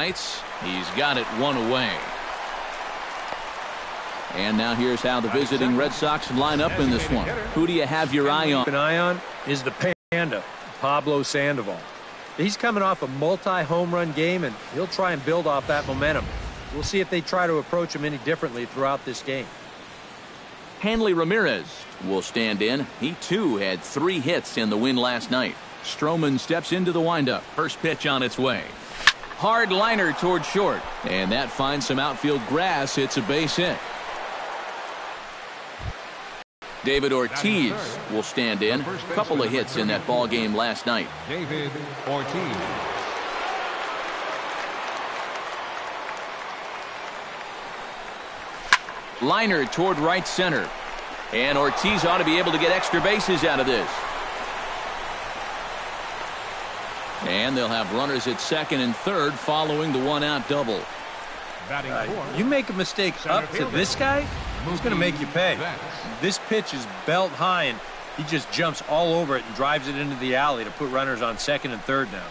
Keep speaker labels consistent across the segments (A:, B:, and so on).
A: He's got it one away. And now here's how the visiting Red Sox line up in this one. Who do you have your eye on?
B: An eye on is the Panda, Pablo Sandoval. He's coming off a multi-home run game, and he'll try and build off that momentum. We'll see if they try to approach him any differently throughout this game.
A: Hanley Ramirez will stand in. He too had 3 hits in the win last night. Stroman steps into the windup. First pitch on its way. Hard liner toward short, and that finds some outfield grass. It's a base hit. David Ortiz will stand in. A couple of hits in that ball game last night.
C: David Ortiz.
A: Liner toward right center. And Ortiz ought to be able to get extra bases out of this. And they'll have runners at second and third following the one-out double.
B: You make a mistake up to this guy, he's going to make you pay. This pitch is belt high, and he just jumps all over it and drives it into the alley to put runners on second and third now.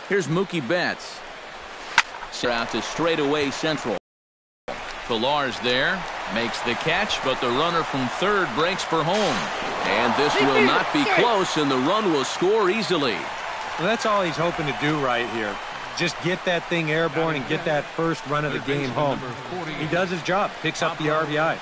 A: Here's Mookie Betts. Out to straightaway central. Pilar's there, makes the catch, but the runner from third breaks for home. And this will not be close, and the run will score easily.
B: Well, that's all he's hoping to do right here. Just get that thing airborne and get that first run of the game home. He does his job, picks up the RBI.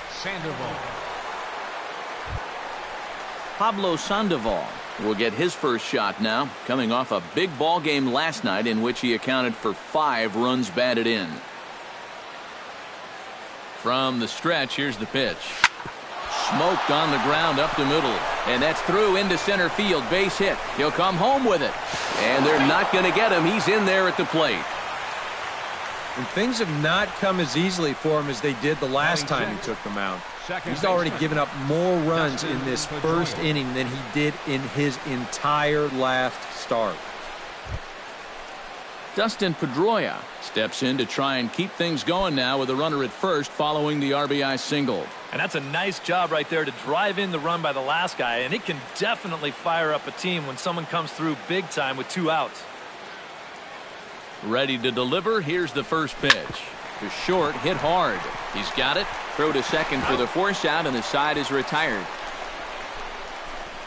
A: Pablo Sandoval will get his first shot now, coming off a big ball game last night in which he accounted for 5 runs batted in. From the stretch, here's the pitch. Smoked on the ground up the middle, and that's through into center field. Base hit. He'll come home with it, and they're not going to get him. He's in there at the plate.
B: And things have not come as easily for him as they did the last time he took the mound. He's already given up more runs in this first inning than he did in his entire last start.
A: Dustin Pedroia steps in to try and keep things going now with a runner at first following the RBI single.
D: And that's a nice job right there to drive in the run by the last guy, and it can definitely fire up a team when someone comes through big time with 2 outs.
A: Ready to deliver. Here's the first pitch. To short, hit hard. He's got it. Throw to second for the force out, and the side is retired.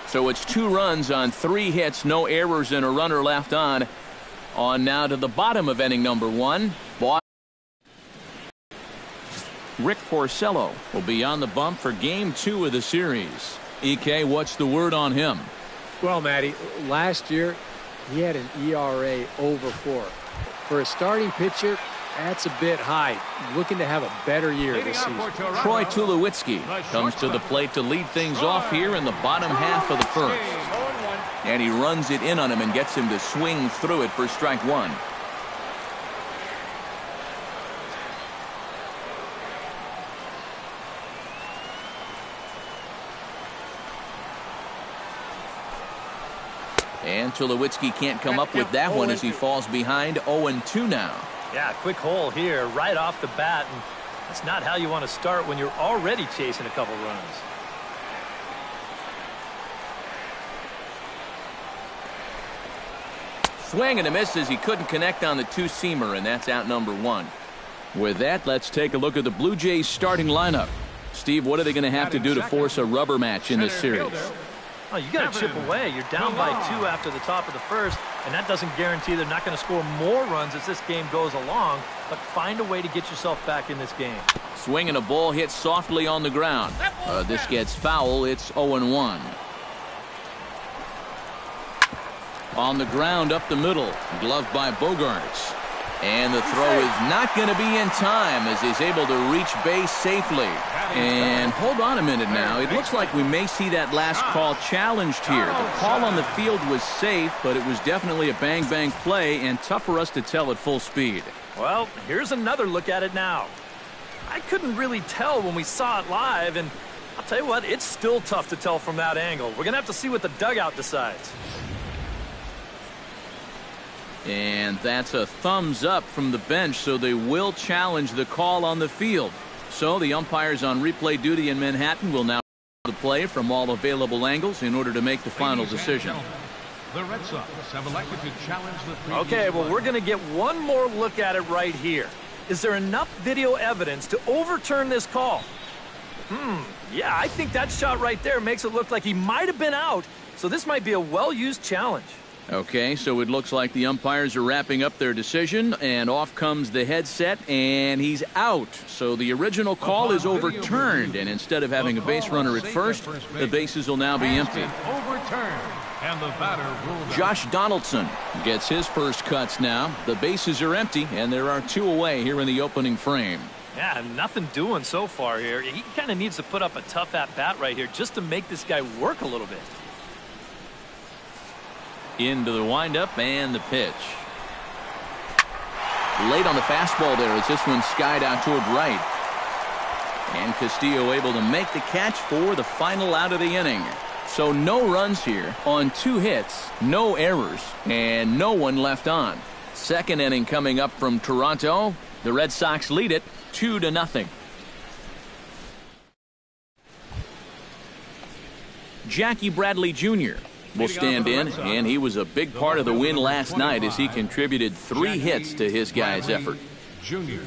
A: So it's 2 runs on 3 hits, no errors, and a runner left on. On now to the bottom of inning number 1. Rick Porcello will be on the bump for game 2 of the series. EK, what's the word on him?
E: Well, Matty, last year he had an ERA over 4. For a starting pitcher, that's a bit high. Looking to have a better year this season.
A: Troy Tulowitzki comes to the plate to lead things off here in the bottom half of the first. And he runs it in on him and gets him to swing through it for strike 1. And Tulowitzki can't come up with that one as he falls behind 0-2 now.
D: Yeah, quick hole here right off the bat, and that's not how you want to start when you're already chasing a couple runs.
A: Swing and a miss as he couldn't connect on the 2-seamer, and that's out number 1. With that, let's take a look at the Blue Jays starting lineup. Steve, what are they going to have to do to force a rubber match in this series?
D: Oh, you got to chip away. You're down by 2 after the top of the first, and that doesn't guarantee they're not going to score more runs as this game goes along, but find a way to get yourself back in this game.
A: Swing and a ball hit softly on the ground. This gets foul. It's 0-1. On the ground up the middle, gloved by Bogaerts. And the throw is not going to be in time as he's able to reach base safely. And hold on a minute now. It looks like we may see that last call challenged here. The call on the field was safe, but it was definitely a bang-bang play and tough for us to tell at full speed.
D: Well, here's another look at it now. I couldn't really tell when we saw it live, and I'll tell you what, it's still tough to tell from that angle. We're going to have to see what the dugout decides.
A: And that's a thumbs up from the bench, so they will challenge the call on the field. So the umpires on replay duty in Manhattan will now the play from all available angles in order to make the final decision.
C: The Red Sox have elected to challenge the
D: Okay, well, we're going to get one more look at it right here. Is there enough video evidence to overturn this call? Yeah, I think that shot right there makes it look like he might have been out. So this might be a well-used challenge.
A: Okay, so it looks like the umpires are wrapping up their decision, and off comes the headset, and he's out. So the original call is overturned, and instead of having a base runner at first, the bases will now be empty.
C: Overturned, and the batter ruled
A: Josh Donaldson gets his first cuts now. The bases are empty, and there are 2 away here in the opening frame.
D: Yeah, nothing doing so far here. He kind of needs to put up a tough at-bat right here just to make this guy work a little bit.
A: Into the windup and the pitch. Late on the fastball there as this one skied out toward right. And Castillo able to make the catch for the final out of the inning. So no runs here on 2 hits, no errors, and no one left on. Second inning coming up from Toronto. The Red Sox lead it 2-0. Jackie Bradley Jr. will stand in, and he was a big part of the win last night as he contributed 3 hits to his guys' effort.
C: Junior.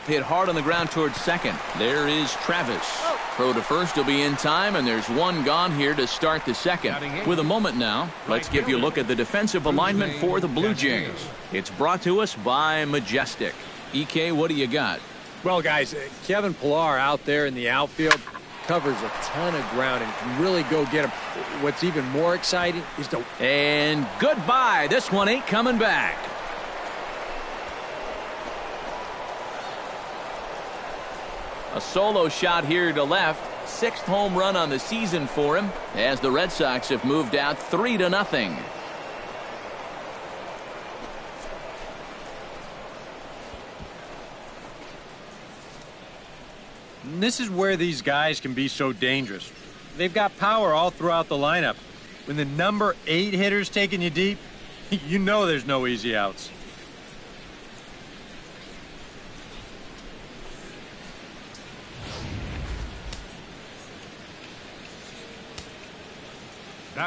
A: Hit hard on the ground towards second. There is Travis. Throw to first will be in time, and there's 1 gone here to start the second. With a moment now, let's give you a look at the defensive alignment for the Blue Jays. It's brought to us by Majestic. EK, what do you got?
E: Well, guys, Kevin Pillar out there in the outfield covers a ton of ground and can really go get him. What's even more exciting is the...
A: And goodbye. This one ain't coming back. A solo shot here to left. 6th home run on the season for him as the Red Sox have moved out 3-0.
B: And this is where these guys can be so dangerous. They've got power all throughout the lineup. When the number 8 hitter's taking you deep, you know there's no easy outs.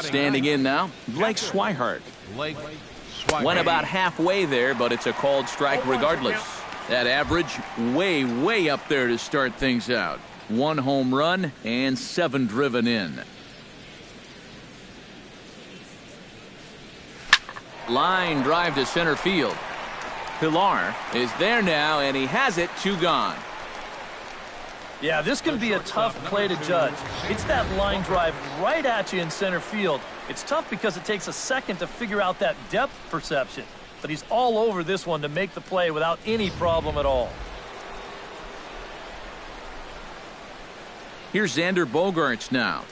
A: Standing in now, Blake Swihart. Went about halfway there, but it's a called strike regardless. That average way up there to start things out. 1 home run and 7 driven in. Line drive to center field. Pillar is there now, and he has it. 2 gone.
D: Yeah, this can be a tough play to judge. It's that line drive right at you in center field. It's tough because it takes a second to figure out that depth perception. But he's all over this one to make the play without any problem at all.
A: Here's Xander Bogaerts now,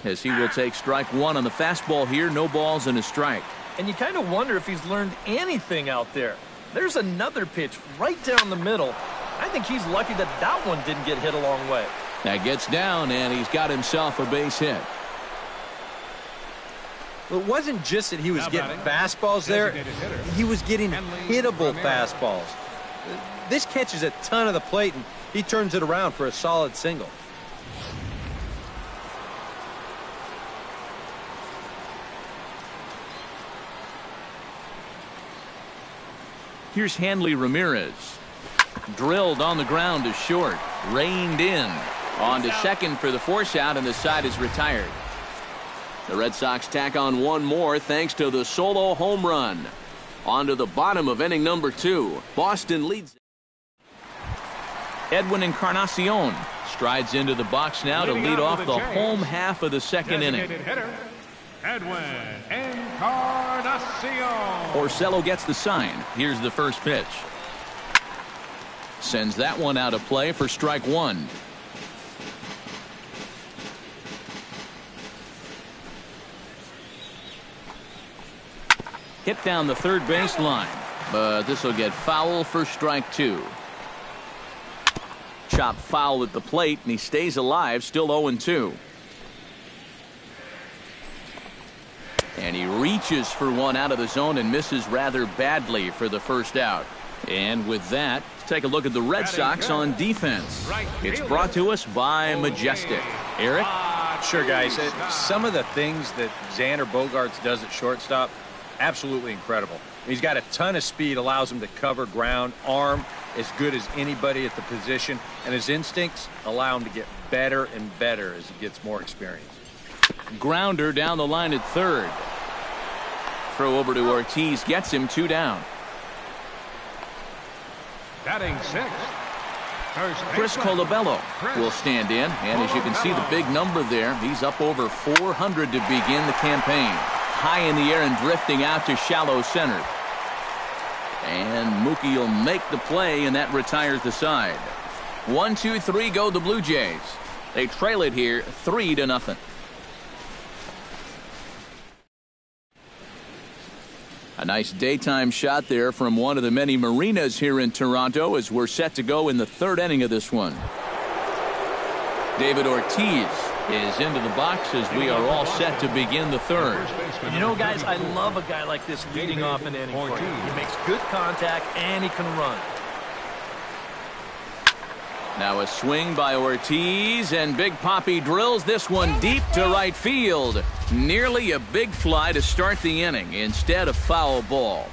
A: as he will take strike 1 on the fastball here. No balls and a strike.
D: And you kind of wonder if he's learned anything out there. There's another pitch right down the middle. I think he's lucky that that one didn't get hit a long way.
A: That gets down, and he's got himself a base hit.
B: Well, it wasn't just that he was getting fastballs there. He was getting hittable fastballs. This catches a ton of the plate, and he turns it around for a solid single.
A: Here's Hanley Ramirez. Drilled on the ground to short. Reined in. On to second for the force out, and the side is retired. The Red Sox tack on 1 more thanks to the solo home run. On to the bottom of inning number 2. Boston leads. Edwin Encarnacion strides into the box now to lead off the home half of the second inning.
C: Edwin Encarnacion.
A: Orsello gets the sign. Here's the first pitch. Sends that one out of play for strike 1. Hit down the third base line, but this will get foul for strike 2. Chop foul at the plate, and he stays alive, still 0-2. And he reaches for one out of the zone and misses rather badly for the first out. And with that, let's take a look at the Red Sox on defense. It's brought to us by Majestic. Eric?
B: Sure, guys. Some of the things that Xander Bogaerts does at shortstop, absolutely incredible. He's got a ton of speed, allows him to cover ground, arm as good as anybody at the position, and his instincts allow him to get better and better as he gets more experience.
A: Grounder down the line at third. Throw over to Ortiz, gets him 2 down.
C: Batting sixth,
A: Chris Colabello will stand in, and as you can see the big number there, he's up over 400 to begin the campaign. High in the air and drifting out to shallow center. And Mookie will make the play, and that retires the side. 1, 2, 3 go the Blue Jays. They trail it here 3-0. A nice daytime shot there from one of the many marinas here in Toronto as we're set to go in the 3rd inning of this one. David Ortiz is into the box as we are all set to begin the 3rd.
D: You know, guys, I love a guy like this leading off an inning for you. He makes good contact and he can run.
A: Now a swing by Ortiz, and Big Papi drills this one deep to right field. Nearly a big fly to start the inning instead of foul ball.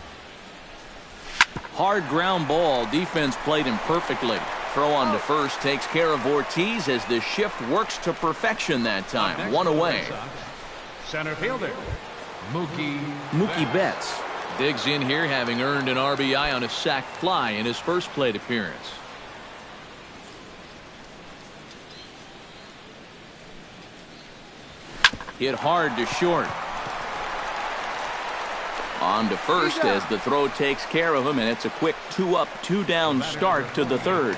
A: Hard ground ball. Defense played him perfectly. Throw on to first takes care of Ortiz as the shift works to perfection that time. 1 away.
C: Center fielder,
A: Mookie Betts digs in here, having earned an RBI on a sac fly in his first plate appearance. Hit hard to short. On to first as the throw takes care of him, and it's a quick 2-up, 2-down start to the 3rd.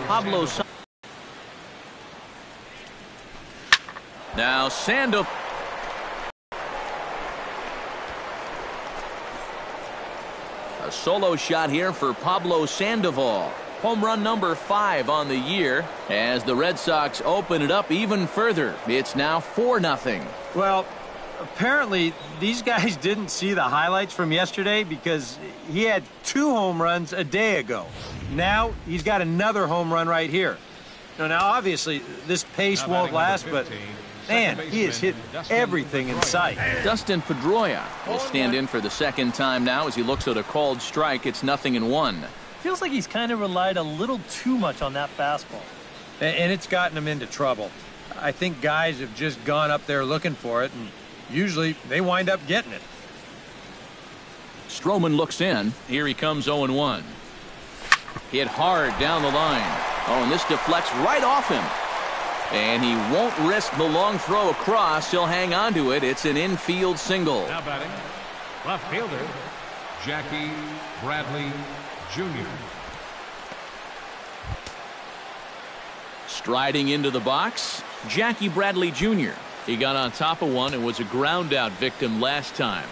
A: Pablo now Sandoval. A solo shot here for Pablo Sandoval. Home run number 5 on the year as the Red Sox open it up even further. It's now 4-0.
B: Well, apparently these guys didn't see the highlights from yesterday because he had 2 home runs a day ago. Now he's got another home run right here. Now obviously this pace won't last, but man, he has hit everything in sight.
A: Dustin Pedroia will stand in for the 2nd time now as he looks at a called strike. It's 0-1.
D: Feels like he's kind of relied a little too much on that fastball.
B: And it's gotten him into trouble. I think guys have just gone up there looking for it, and usually they wind up getting it.
A: Stroman looks in. Here he comes 0-1. Hit hard down the line. Oh, and this deflects right off him. And he won't risk the long throw across. He'll hang on to it. It's an infield single.
C: now batting, left fielder, Jackie Bradley Jr.
A: Striding into the box, Jackie Bradley Jr. He got on top of one and was a ground out victim last time.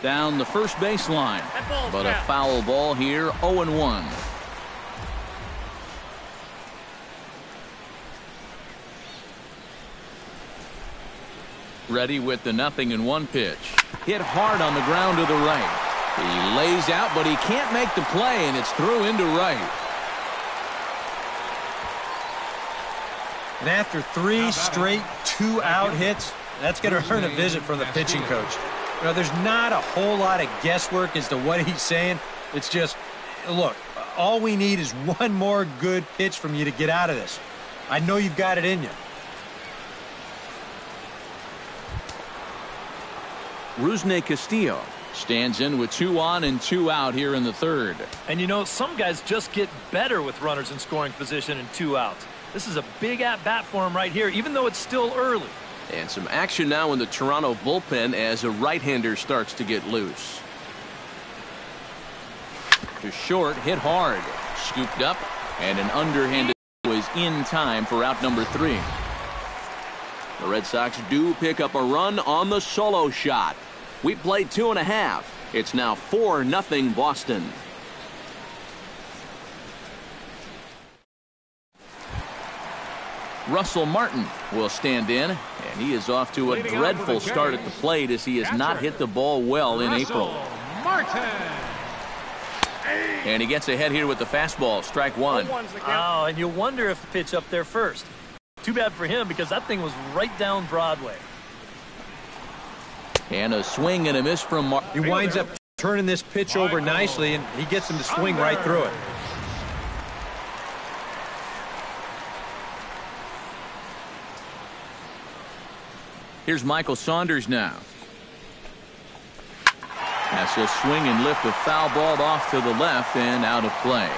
A: Down the first baseline, but a foul ball here, 0-1. Ready with the 0-1 pitch. Hit hard on the ground to the right. He lays out, but he can't make the play, and it's through into right.
B: And after 3 straight 2-out hits, that's going to earn a visit from the pitching coach. You know, there's not a whole lot of guesswork as to what he's saying. It's just, look, all we need is one more good pitch from you to get out of this. I know you've got it in you.
A: Rusney Castillo stands in with 2 on and 2 out here in the 3rd.
D: And you know, some guys just get better with runners in scoring position and 2 outs. This is a big at-bat for him right here, even though it's still early.
A: And some action now in the Toronto bullpen as a right-hander starts to get loose. To short, hit hard. Scooped up, and an underhanded was in time for out number 3. The Red Sox do pick up a run on the solo shot. We played 2.5. It's now 4-0 Boston. Russell Martin will stand in, and he is off to a dreadful start at the plate as he has not hit the ball well in April.
C: Martin.
A: And he gets ahead here with the fastball, strike one.
D: Oh, and you wonder if the pitch up there first. Too bad for him because that thing was right down Broadway.
A: And a swing and a miss from Martin.
B: He winds up turning this pitch over nicely, and he gets him to swing right through it.
A: Here's Michael Saunders now. As he'll swing and lift a foul ball off to the left and out of play.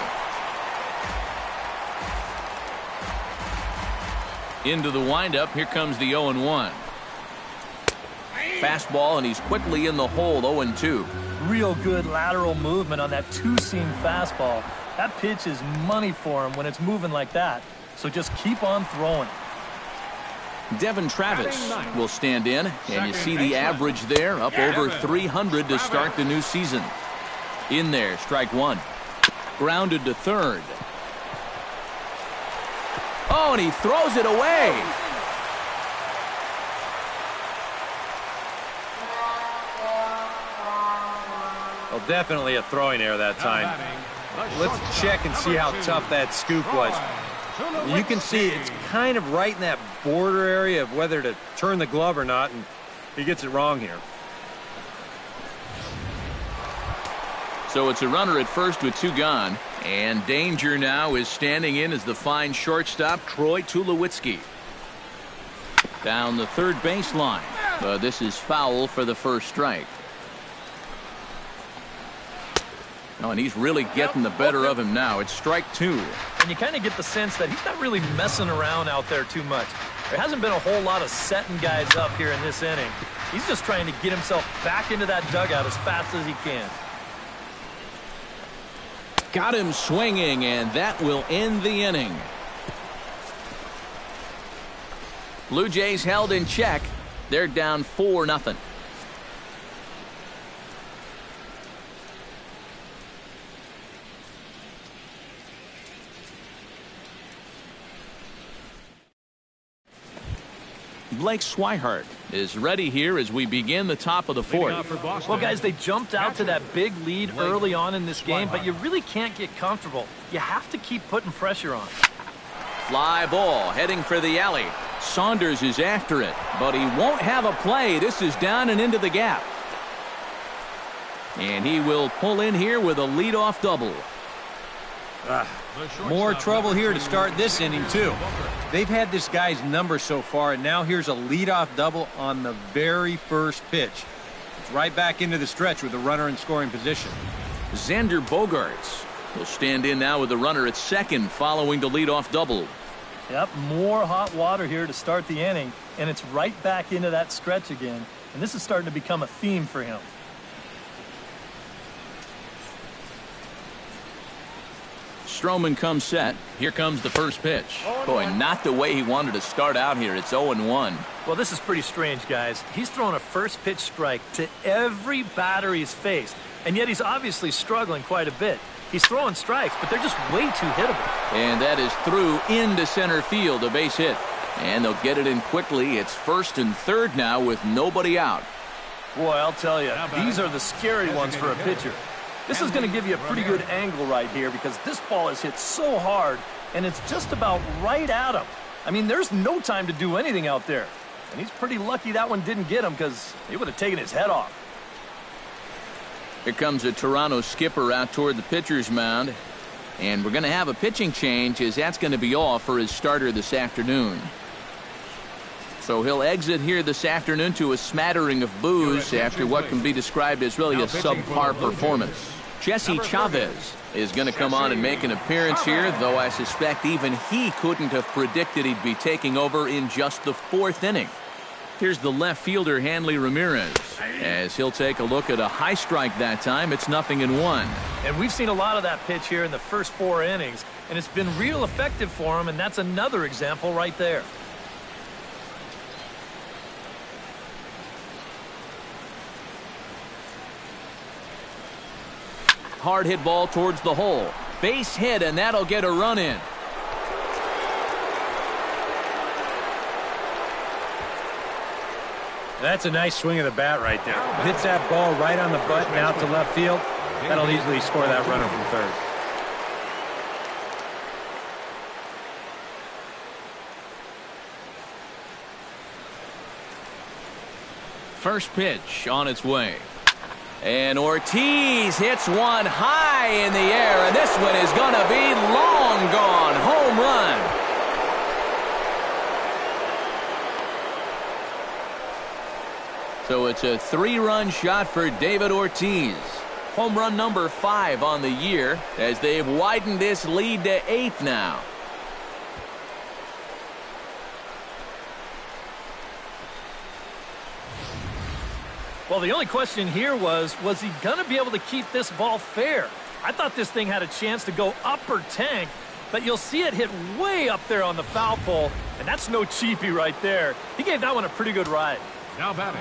A: Into the windup. Here comes the 0-1. Fastball, and he's quickly in the hole, 0-2.
D: Real good lateral movement on that two-seam fastball. That pitch is money for him when it's moving like that. So just keep on throwing.
A: Devin Travis will stand in, and you see the average there, up over 300 to start the new season. In there, strike one. Grounded to third. Oh, and he throws it away.
B: Well, definitely a throwing error that time. Let's check and see how tough that scoop was. You can see it's kind of right in that border area of whether to turn the glove or not, and he gets it wrong here.
A: So it's a runner at first with two gone, and danger now is standing in as the fine shortstop Troy Tulowitzki. Down the third baseline. This is foul for the first strike. Oh, and he's really getting the better of him now. It's strike two.
D: And you kind of get the sense that he's not really messing around out there too much. There hasn't been a whole lot of setting guys up here in this inning. He's just trying to get himself back into that dugout as fast as he can.
A: Got him swinging, and that will end the inning. Blue Jays held in check. They're down 4-0. Blake Swihart is ready here as we begin the top of the fourth.
D: Well, guys, they jumped out to that big lead early on in this game, but you really can't get comfortable. You have to keep putting pressure on.
A: Fly ball heading for the alley. Saunders is after it, but he won't have a play. This is down and into the gap. And he will pull in here with a leadoff double.
B: More trouble here to start this inning, too. They've had this guy's number so far, and now here's a leadoff double on the very first pitch. It's right back into the stretch with a runner in scoring position.
A: Xander Bogaerts will stand in now with the runner at second following the leadoff double.
D: Yep, more hot water here to start the inning, and it's right back into that stretch again. And this is starting to become a theme for him.
A: Stroman comes set. Here comes the first pitch. Boy, not the way he wanted to start out here. It's 0-1.
D: Well, this is pretty strange, guys. He's thrown a first pitch strike to every batter he's faced, and yet he's obviously struggling quite a bit. He's throwing strikes, but they're just way too hittable.
A: And that is through into center field, a base hit. And they'll get it in quickly. It's first and third now with nobody out.
D: Boy, I'll tell you, these are the scary ones for a pitcher. This is going to give you a pretty good angle right here because this ball is hit so hard, and it's just about right at him. I mean, there's no time to do anything out there. And he's pretty lucky that one didn't get him because he would have taken his head off.
A: Here comes a Toronto skipper out toward the pitcher's mound. And we're going to have a pitching change as that's going to be all for his starter this afternoon. So he'll exit here this afternoon to a smattering of boos after what can be described as really a subpar performance. Jesse Chavez is going to come on and make an appearance here, though I suspect even he couldn't have predicted he'd be taking over in just the fourth inning. Here's the left fielder, Hanley Ramirez, as he'll take a look at a high strike that time. It's 0-1.
D: And we've seen a lot of that pitch here in the first 4 innings, and it's been real effective for him, and that's another example right there.
A: Hard hit ball towards the hole. Base hit, and that'll get a run in.
B: That's a nice swing of the bat right there. Hits that ball right on the button out to left field. That'll easily score that runner from third.
A: First pitch on its way. And Ortiz hits one high in the air, and this one is going to be long gone. Home run. So it's a 3-run shot for David Ortiz. Home run number 5 on the year as they've widened this lead to 8 now.
D: Well, the only question here was he going to be able to keep this ball fair? I thought this thing had a chance to go upper tank, but you'll see it hit way up there on the foul pole, and that's no cheapie right there. He gave that one a pretty good ride.
C: Now batting,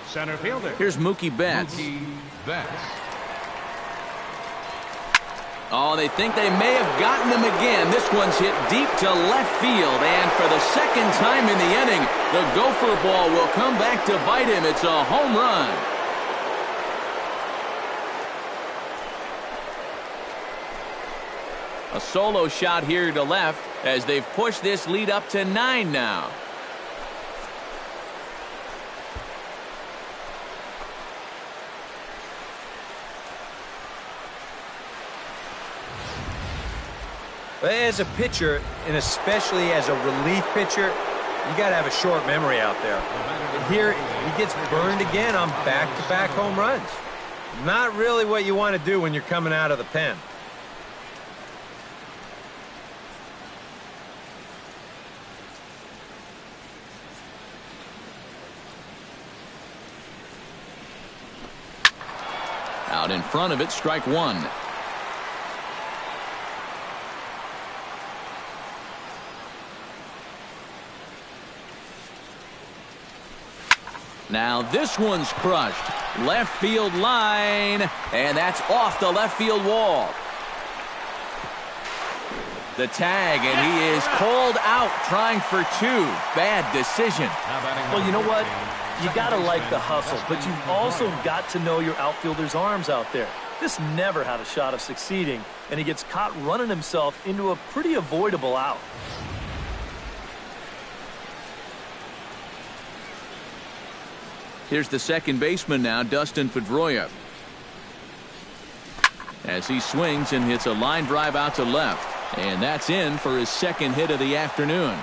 C: center fielder.
A: Here's Mookie Betts.
C: Mookie Betts.
A: Oh, they think they may have gotten him again. This one's hit deep to left field, and for the second time in the inning, the gopher ball will come back to bite him. It's a home run. A solo shot here to left as they've pushed this lead up to 9 now.
B: As a pitcher, and especially as a relief pitcher, you got to have a short memory out there. And here, he gets burned again on back-to-back home runs. Not really what you want to do when you're coming out of the pen.
A: Out in front of it, strike 1. Now this one's crushed. Left field line, and that's off the left field wall. The tag, and he is called out trying for 2. Bad decision.
D: Well, you know what? You got to like the hustle, but you've also got to know your outfielder's arms out there. This never had a shot of succeeding, and he gets caught running himself into a pretty avoidable out.
A: Here's the second baseman now, Dustin Pedroia. As he swings and hits a line drive out to left. And that's in for his second hit of the afternoon.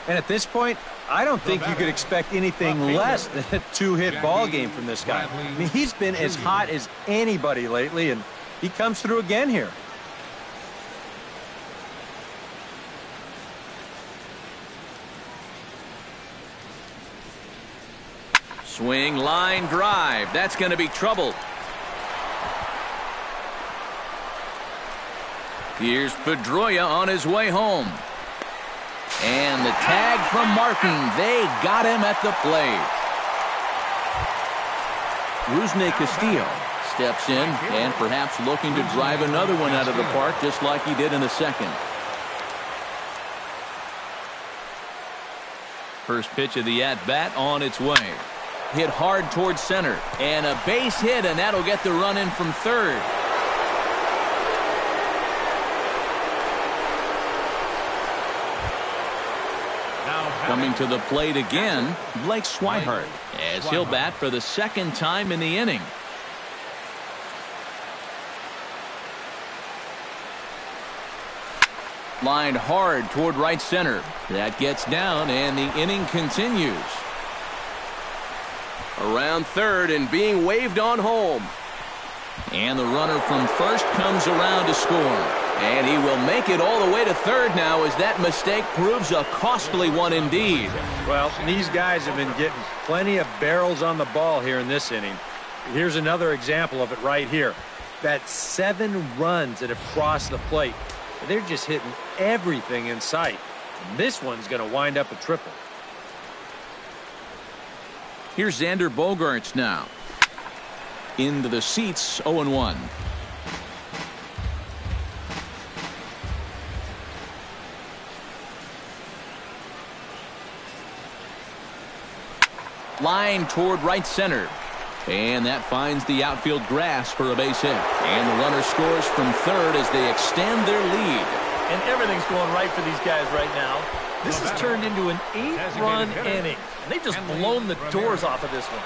B: And at this point, I don't think you could expect anything less than a 2-hit ball game from this guy. I mean, he's been as hot as anybody lately, and he comes through again here.
A: Swing, line drive. That's going to be trouble. Here's Pedroia on his way home. And the tag from Martin. They got him at the plate. Rusney Castillo steps in and perhaps looking to drive another one out of the park just like he did in the second. First pitch of the at-bat on its way. Hit hard towards center. And a base hit, and that'll get the run in from third. Coming to the plate again, Blake Swihart, as he'll bat for the second time in the inning. Lined hard toward right center. That gets down, and the inning continues. Around third and being waved on home. And the runner from first comes around to score. And he will make it all the way to third now as that mistake proves a costly one indeed.
B: Well, these guys have been getting plenty of barrels on the ball here in this inning. Here's another example of it right here. That's 7 runs that have crossed the plate. They're just hitting everything in sight. And this one's going to wind up a triple.
A: Here's Xander Bogaerts now. Into the seats, 0-1. Line toward right center. And that finds the outfield grass for a base hit. And the runner scores from third as they extend their lead.
D: And everything's going right for these guys right now. This has turned into an 8-run inning. And they've just blown the doors off of this one.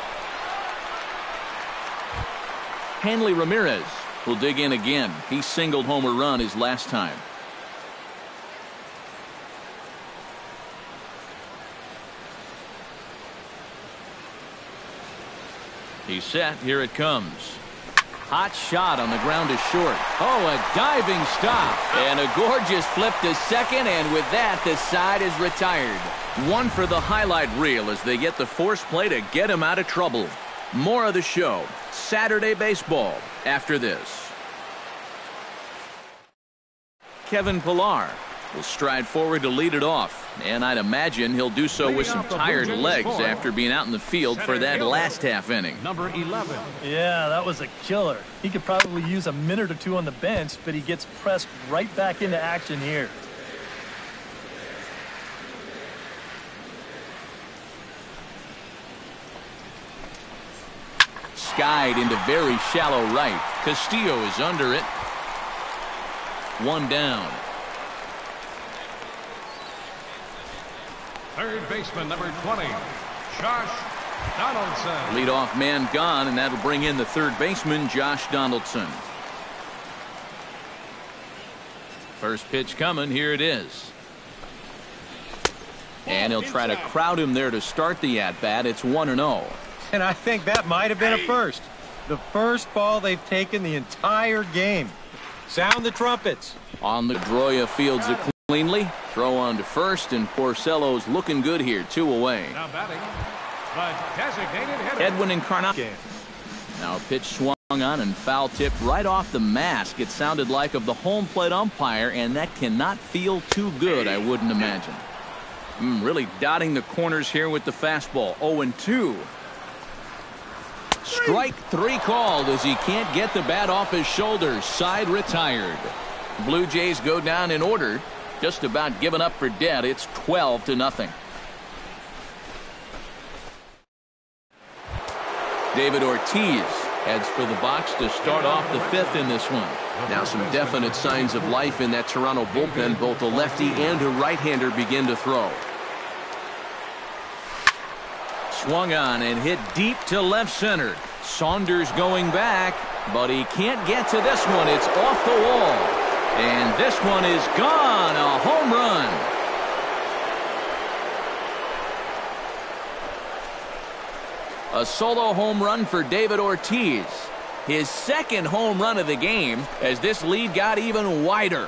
A: Hanley Ramirez will dig in again. He singled home a run his last time. He's set. Here it comes. Hot shot on the ground is short. Oh, a diving stop. And a gorgeous flip to second, and with that, the side is retired. One for the highlight reel as they get the force play to get him out of trouble. More of the show, Saturday Baseball, after this. Kevin Pillar will stride forward to lead it off. And I'd imagine he'll do so with some tired legs after being out in the field for that last half inning.
C: Number 11.
D: Yeah, that was a killer. He could probably use a minute or two on the bench, but he gets pressed right back into action here.
A: Skied into very shallow right. Castillo is under it. One down.
C: Third baseman, number 20, Josh Donaldson.
A: Leadoff man gone, and that'll bring in the third baseman, Josh Donaldson. First pitch coming. Here it is. And he'll try to crowd him there to start the at-bat. It's 1-0.
B: And I think that might have been a first. The first ball they've taken the entire game. Sound the trumpets.
A: On the Pedroia fields it cleanly. Throw on to first, and Porcello's looking good here. 2 away.
C: Now batting, the designated hitter,
A: Edwin Encarnacion. Now a pitch swung on and foul tipped right off the mask. It sounded like of the home plate umpire, and that cannot feel too good, I wouldn't imagine. Really dotting the corners here with the fastball. 0-2. Strike 3 called as he can't get the bat off his shoulders. Side retired. Blue Jays go down in order. Just about given up for dead. It's 12-0. David Ortiz heads for the box to start off the 5th in this one. Now some definite signs of life in that Toronto bullpen. Both a lefty and a right-hander begin to throw. Swung on and hit deep to left center. Saunders going back, but he can't get to this one. It's off the wall. And this one is gone. A home run. A solo home run for David Ortiz. His second home run of the game as this lead got even wider.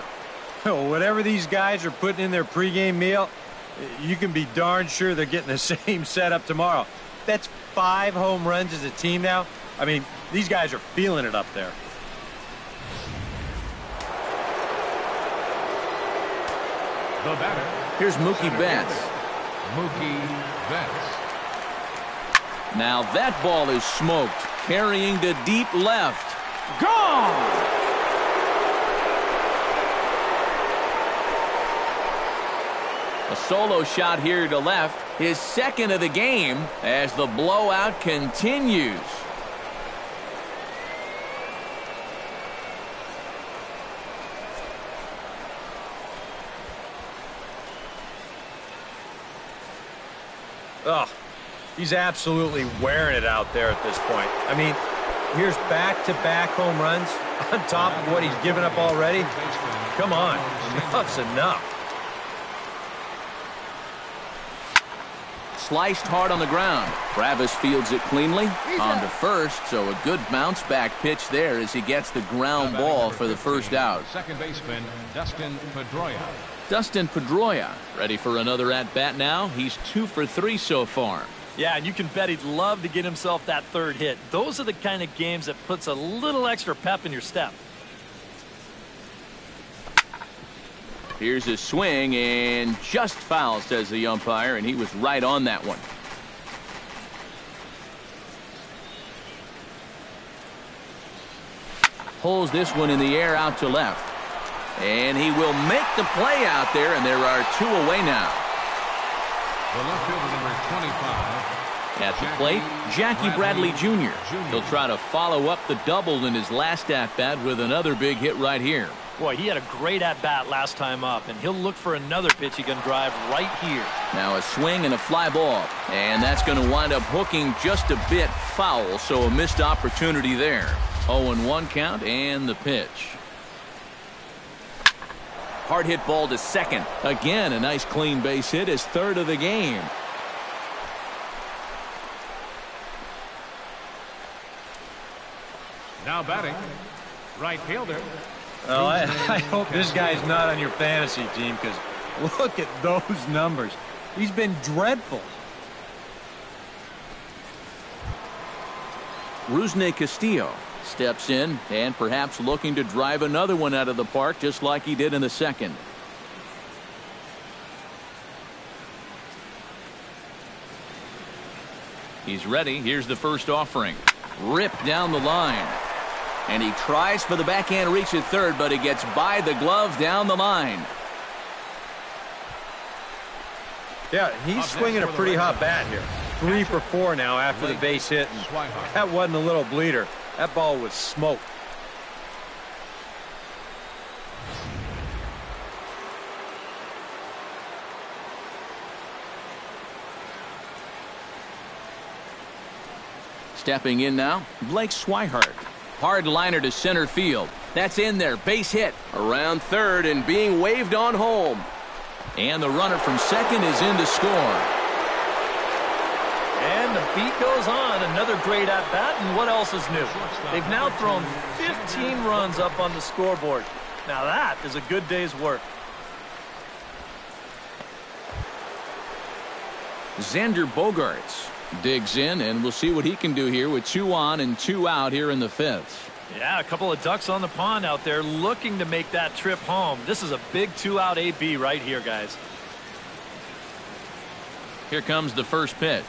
B: Whatever these guys are putting in their pregame meal, you can be darn sure they're getting the same setup tomorrow. That's 5 home runs as a team now. I mean, these guys are feeling it up there.
C: the batter.
A: Here's Mookie Betts.
C: Mookie Betts.
A: Now that ball is smoked, carrying to deep left. Gone! A solo shot here to left, his second of the game as the blowout continues.
B: Oh, he's absolutely wearing it out there at this point. I mean, here's back-to-back home runs on top of what he's given up already. Come on, enough's enough.
A: Sliced hard on the ground. Travis fields it cleanly. On to first, so a good bounce back pitch there as he gets the ground ball for the first out.
C: Second baseman, Dustin Pedroia.
A: Dustin Pedroia ready for another at-bat now. He's 2 for 3 so far.
D: Yeah, and you can bet he'd love to get himself that third hit. Those are the kind of games that puts a little extra pep in your step.
A: Here's his swing, and just foul, says the umpire, and he was right on that one. Pulls this one in the air out to left. And he will make the play out there, and there are 2 away now.
C: The left fielder, number 25.
A: At the plate, Jackie Bradley Jr. He'll try to follow up the double in his last at-bat with another big hit right here.
D: Boy, he had a great at-bat last time up, and he'll look for another pitch he can drive right here.
A: Now a swing and a fly ball, and that's going to wind up hooking just a bit foul, so a missed opportunity there. 0-1 count and the pitch. Hard hit ball to second. Again, a nice clean base hit, his third of the game.
C: Now batting, right fielder.
B: Well, I hope this guy's not on your fantasy team, because look at those numbers. He's been dreadful.
A: Rusney Castillo steps in and perhaps looking to drive another one out of the park just like he did in the second. He's ready. Here's the first offering. Ripped down the line. And he tries for the backhand reach at third, but he gets by the glove down the line.
B: Yeah, he's swinging a pretty hot bat here. 3 for 4 now after the base hit. And that wasn't a little bleeder. That ball was smoked.
A: Stepping in now, Blake Swihart. Hard liner to center field. That's in there. Base hit. Around third and being waved on home. And the runner from second is in to score.
D: And the beat goes on. Another great at-bat, and what else is new? They've now thrown 15 runs up on the scoreboard. Now that is a good day's work.
A: Xander Bogaerts digs in, and we'll see what he can do here with 2 on and 2 out here in the 5th.
D: Yeah, a couple of ducks on the pond out there looking to make that trip home. This is a big 2-out AB right here, guys.
A: Here comes the first pitch.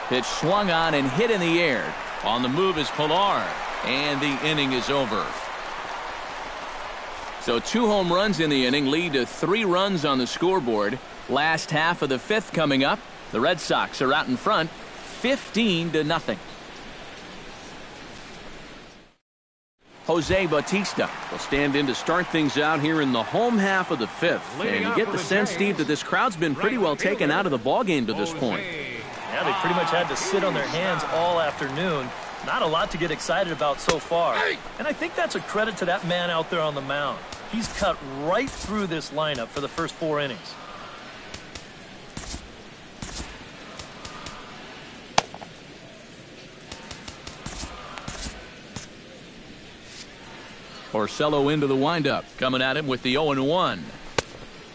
A: Pitch swung on and hit in the air. On the move is Pilar, and the inning is over. So 2 home runs in the inning lead to 3 runs on the scoreboard. Last half of the 5th coming up. The Red Sox are out in front, 15-0. Jose Bautista will stand in to start things out here in the home half of the 5th. And you get the sense, Steve, that this crowd's been pretty well taken out of the ballgame to this point.
D: Yeah, they pretty much had to sit on their hands all afternoon. Not a lot to get excited about so far. And I think that's a credit to that man out there on the mound. He's cut right through this lineup for the first 4 innings.
A: Porcello into the windup, coming at him with the 0-1.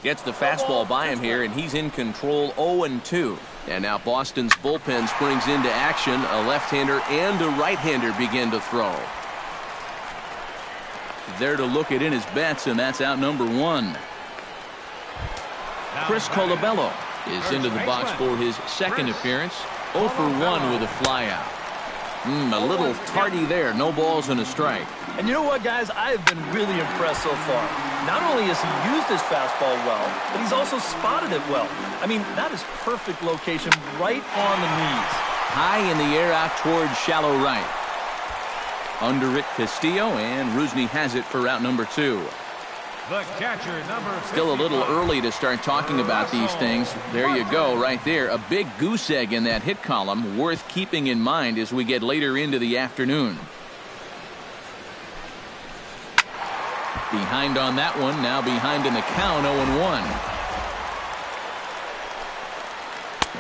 A: Gets the fastball by him here, and he's in control 0-2. And now Boston's bullpen springs into action. A left-hander and a right-hander begin to throw. There to look it in his bets, and that's out number 1. Chris Colabello is into the box for his second appearance. 0 for 1 with a flyout. A little tardy there. No balls and a strike.
D: And you know what, guys? I have been really impressed so far. Not only has he used his fastball well, but he's also spotted it well. I mean, that is perfect location right on the knees.
A: High in the air out towards shallow right. Under it, Castillo, and Rusney has it for out number 2.
C: The catcher, number 51.
A: Still a little early to start talking about these things. There you go, right there. A big goose egg in that hit column, worth keeping in mind as we get later into the afternoon. Behind on that one, now behind in the count, 0-1.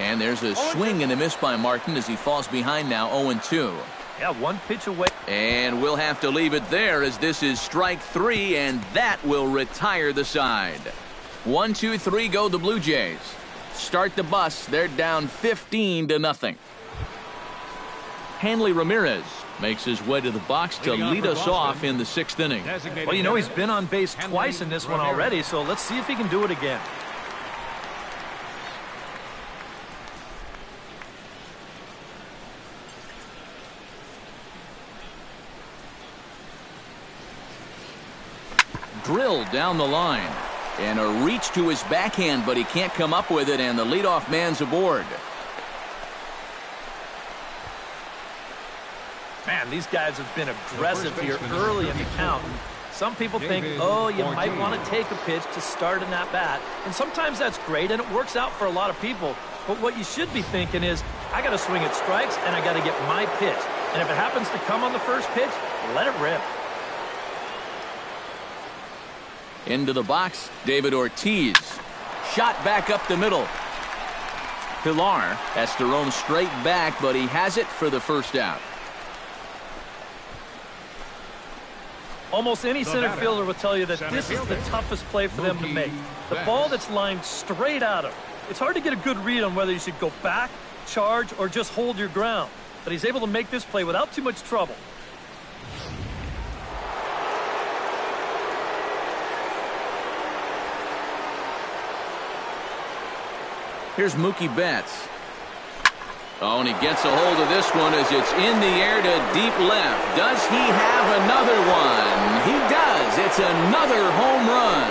A: And there's a swing and a miss by Martin as he falls behind now, 0-2.
D: Yeah, 1 pitch away.
A: And we'll have to leave it there as this is strike 3, and that will retire the side. 1, 2, 3 go the Blue Jays. Start the bus. They're down 15-0. Hanley Ramirez makes his way to the box to lead us off in the 6th inning.
D: Well, you know, he's been on base twice in this one already, so let's see if he can do it again.
A: Drilled down the line. And a reach to his backhand, but he can't come up with it, and the leadoff man's aboard.
D: Man, these guys have been aggressive here early in the count. Some people think, oh, you might want to take a pitch to start an at-bat. And sometimes that's great, and it works out for a lot of people. But what you should be thinking is, I got to swing at strikes, and I got to get my pitch. And if it happens to come on the first pitch, let it rip.
A: Into the box, David Ortiz. Shot back up the middle. Pilar has to roam straight back, but he has it for the first out.
D: Almost any center fielder will tell you that this is the toughest play for them to make. The ball that's lined straight at him. It's hard to get a good read on whether you should go back, charge, or just hold your ground. But he's able to make this play without too much trouble.
A: Here's Mookie Betts. Oh, and he gets a hold of this one as it's in the air to deep left. Does he have another one? He does. It's another home run.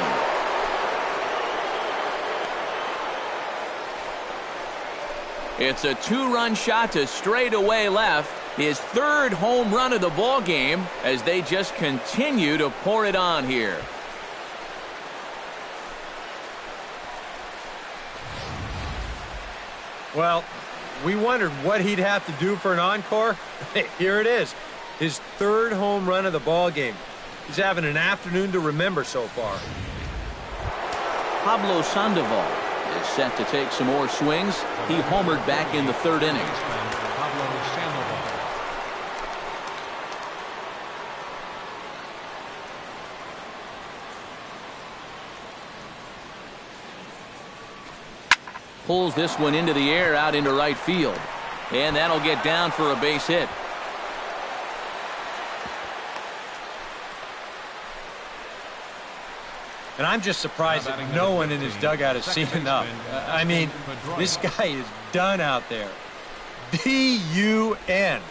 A: It's a two-run shot to straightaway left. His third home run of the ball game as they just continue to pour it on here.
B: Well, we wondered what he'd have to do for an encore. Here it is. His third home run of the ball game. He's having an afternoon to remember so far.
A: Pablo Sandoval is set to take some more swings. He homered back in the third inning.
C: Pablo Sandoval.
A: Pulls this one into the air out into right field. And that'll get down for a base hit.
B: And I'm just surprised that no one in his dugout has seen enough. I mean, this guy is done out there. D-U-N.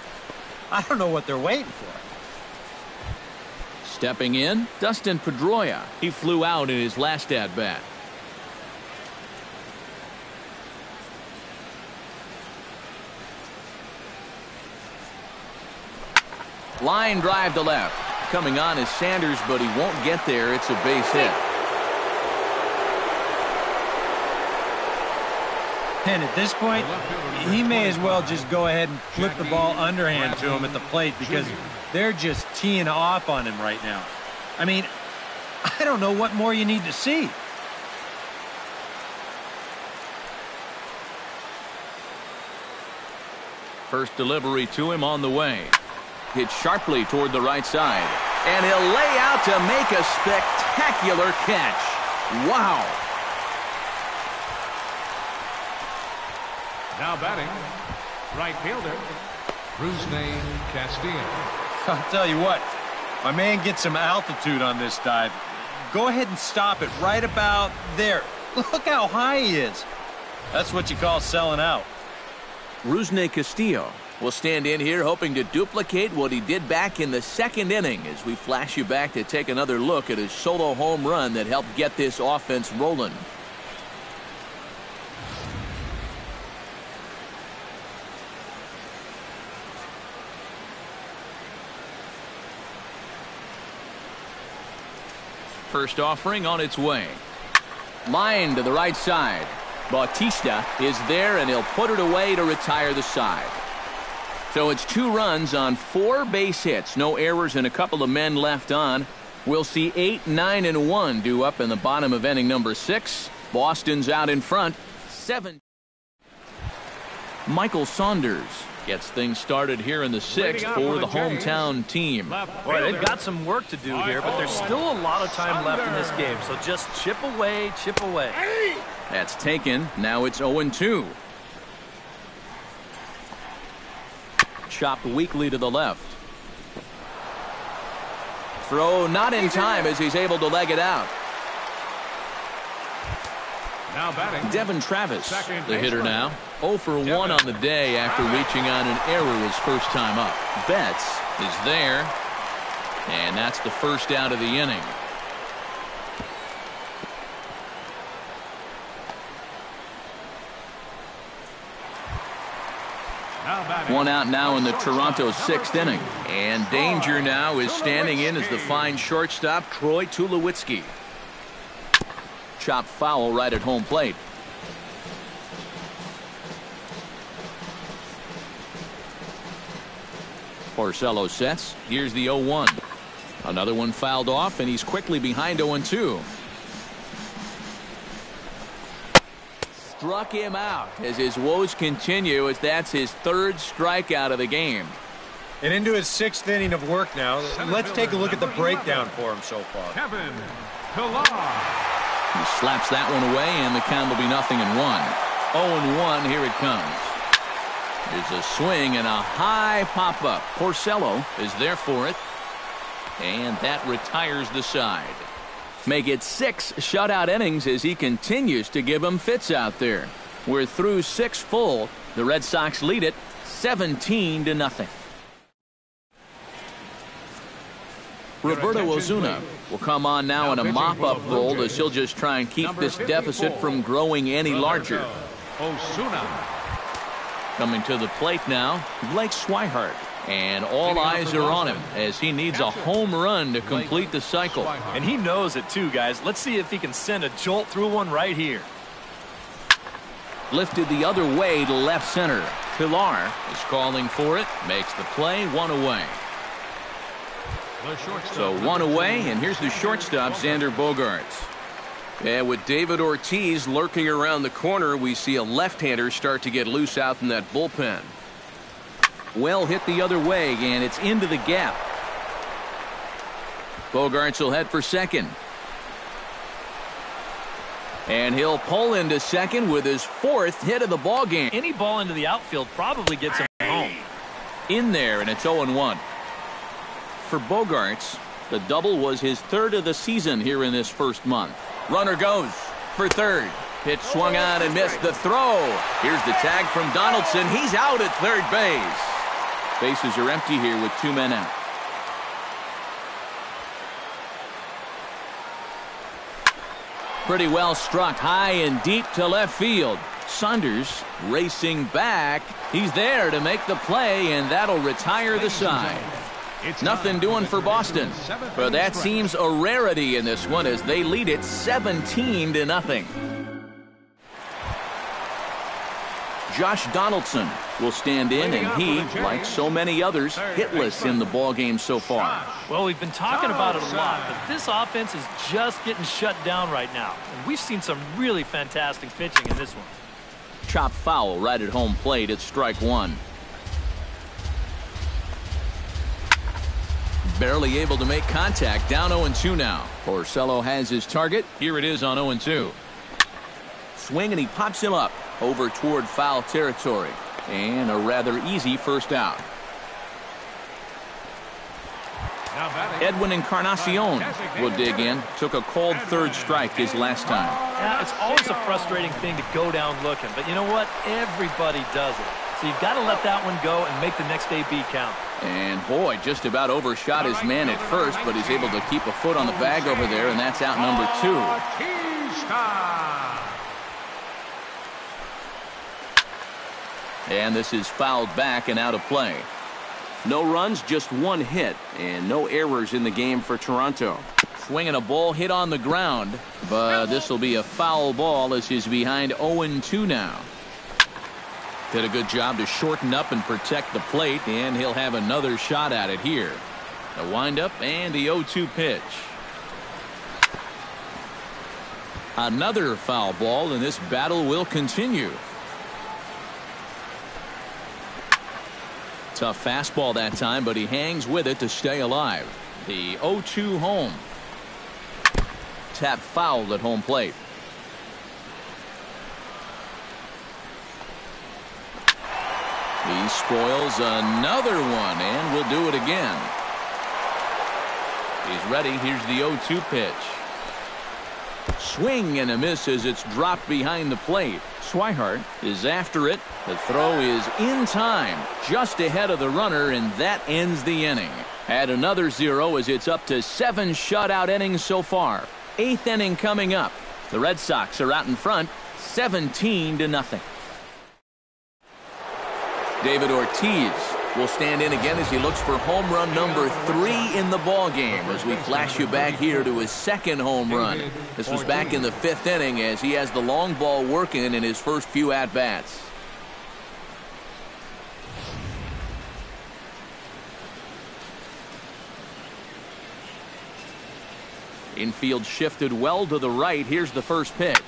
B: I don't know what they're waiting for.
A: Stepping in, Dustin Pedroia. He flew out in his last at-bat. Line drive to left. Coming on is Sanders, but he won't get there. It's a base hit.
B: And at this point, he may as well just go ahead and flip the ball underhand to him at the plate because they're just teeing off on him right now. I mean, I don't know what more you need to see.
A: First delivery to him on the way. Hit sharply toward the right side. And he'll lay out to make a spectacular catch. Wow.
C: Now batting, right fielder, Rusney Castillo.
B: I'll tell you what, my man gets some altitude on this dive. Go ahead and stop it right about there. Look how high he is. That's what you call selling out.
A: Rusney Castillo will stand in here hoping to duplicate what he did back in the second inning as we flash you back to take another look at his solo home run that helped get this offense rolling. First offering on its way. Line to the right side. Bautista is there, and he'll put it away to retire the side. So it's 2 runs on 4 base hits. No errors and a couple of men left on. We'll see 8, 9, and 1 due up in the bottom of inning number 6. Boston's out in front. 7. Michael Saunders gets things started here in the 6th for the hometown team.
D: Boy, they've got some work to do here, but there's still a lot of time left in this game. So just chip away, chip away.
A: That's taken. Now it's 0-2. Chopped weakly to the left. Throw not in time as he's able to leg it out.
C: Now batting,
A: Devin Travis, the hitter now. 0 for 1 on the day after reaching on an error his first time up. Betts is there. And that's the first out of the inning.
C: now
A: One out now in the Toronto sixth inning. And danger now is standing in as the fine shortstop, Troy Tulowitzki. Chopped foul right at home plate. Porcello sets. Here's the 0-1. Another one fouled off, and he's quickly behind 0-2. Struck him out as his woes continue, as that's his third strikeout of the game.
B: And into his sixth inning of work now. Let's take a look at the breakdown for him so far.
C: Kevin Pillar.
A: He slaps that one away, and the count will be 0-1. 0-1, here it comes. There's a swing and a high pop-up. Porcello is there for it. And that retires the side. Make it 6 shutout innings as he continues to give them fits out there. We're through 6 full. The Red Sox lead it 17-0. Roberto Ozuna will come on now in a mop-up role as he'll just try and keep this deficit from growing any larger.
C: Ozuna.
A: Coming to the plate now, Blake Swihart. And all eyes are on him as he needs a home run to complete the cycle.
D: And he knows it too, guys. Let's see if he can send a jolt through one right here.
A: Lifted the other way to left center. Pilar is calling for it. Makes the play, 1 away. So 1 away, and here's the shortstop, Xander Bogaerts. And with David Ortiz lurking around the corner, we see a left-hander start to get loose out in that bullpen. Well hit the other way, and it's into the gap. Bogaerts will head for second. And he'll pull into second with his 4th hit of the ball game.
D: Any ball into the outfield probably gets him home.
A: In there, and it's 0-1. For Bogaerts, the double was his 3rd of the season here in this first month. Runner goes for third. Pitch swung on and missed the throw. Here's the tag from Donaldson. He's out at third base. Bases are empty here with 2 men out. Pretty well struck high and deep to left field. Saunders racing back. He's there to make the play, and that'll retire the side. Nothing doing for Boston, but that seems a rarity in this one as they lead it 17-0. Josh Donaldson will stand in, and he, like so many others, hitless in the ballgame so far.
D: Well, we've been talking about it a lot, but this offense is just getting shut down right now. And we've seen some really fantastic pitching in this one.
A: Chopped foul right at home plate. It's strike 1. Barely able to make contact. Down 0-2 now. Porcello has his target. Here it is on 0-2. Swing, and he pops him up over toward foul territory. And a rather easy first out. Edwin Encarnacion will dig in. Took a called 3rd strike his last time.
D: Yeah, it's always a frustrating thing to go down looking. But you know what? Everybody does it. So you've got to let that one go and make the next AB count.
A: And boy, just about overshot his man at first, but he's able to keep a foot on the bag over there, and that's out number 2. And this is fouled back and out of play. No runs, just 1 hit, and no errors in the game for Toronto. Swinging a ball hit on the ground, but this will be a foul ball as he's behind 0-2 now. Did a good job to shorten up and protect the plate, and he'll have another shot at it here. The windup and the 0-2 pitch. Another foul ball, and this battle will continue. Tough fastball that time, but he hangs with it to stay alive. The 0-2 home. Tap fouled at home plate. He spoils another one, and will do it again. He's ready. Here's the 0-2 pitch. Swing and a miss as it's dropped behind the plate. Swihart is after it. The throw is in time, just ahead of the runner, and that ends the inning. Add another 0 as it's up to 7 shutout innings so far. 8th inning coming up. The Red Sox are out in front, 17-0. David Ortiz will stand in again as he looks for home run number 3 in the ball game as we flash you back here to his second home run. This was back in the 5th inning as he has the long ball working in his first few at-bats. Infield shifted well to the right. Here's the first pitch.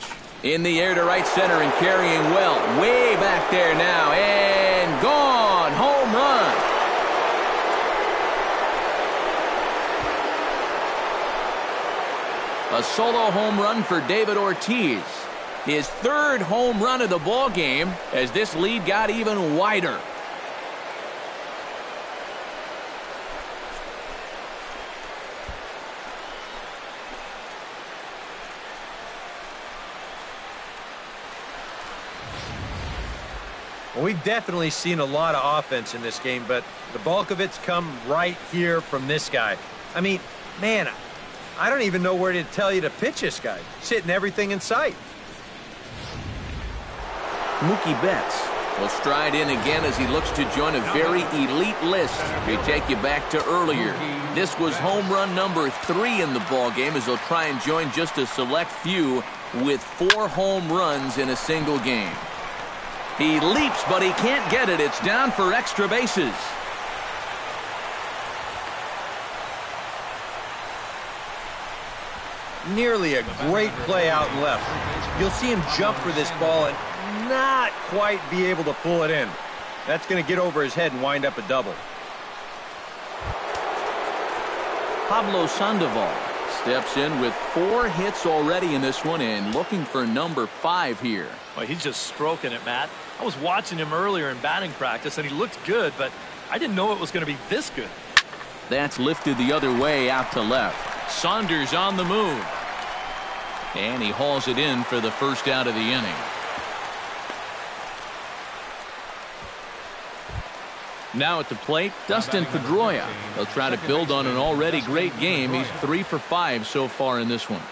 A: In the air to right center and carrying well. Way back there now. And gone. Home run. A solo home run for David Ortiz. His 3rd home run of the ball game as this lead got even wider.
B: Well, we've definitely seen a lot of offense in this game, but the bulk of it's come right here from this guy. I mean, man, I don't even know where to tell you to pitch this guy. He's hitting everything in sight.
A: Mookie Betts will stride in again as he looks to join a very elite list. We take you back to earlier. This was home run number 3 in the ball game as he'll try and join just a select few with 4 home runs in a single game. He leaps, but he can't get it. It's down for extra bases.
B: Nearly a great play out left. You'll see him jump for this ball and not quite be able to pull it in. That's going to get over his head and wind up a double.
A: Pablo Sandoval steps in with 4 hits already in this one and looking for number 5 here.
D: Well, he's just stroking it, Matt. I was watching him earlier in batting practice, and he looked good, but I didn't know it was going to be this good.
A: That's lifted the other way out to left. Saunders on the move. And he hauls it in for the first out of the inning. Now at the plate, Dustin Pedroia. He'll try to build on an already great game. He's 3 for 5 so far in this one.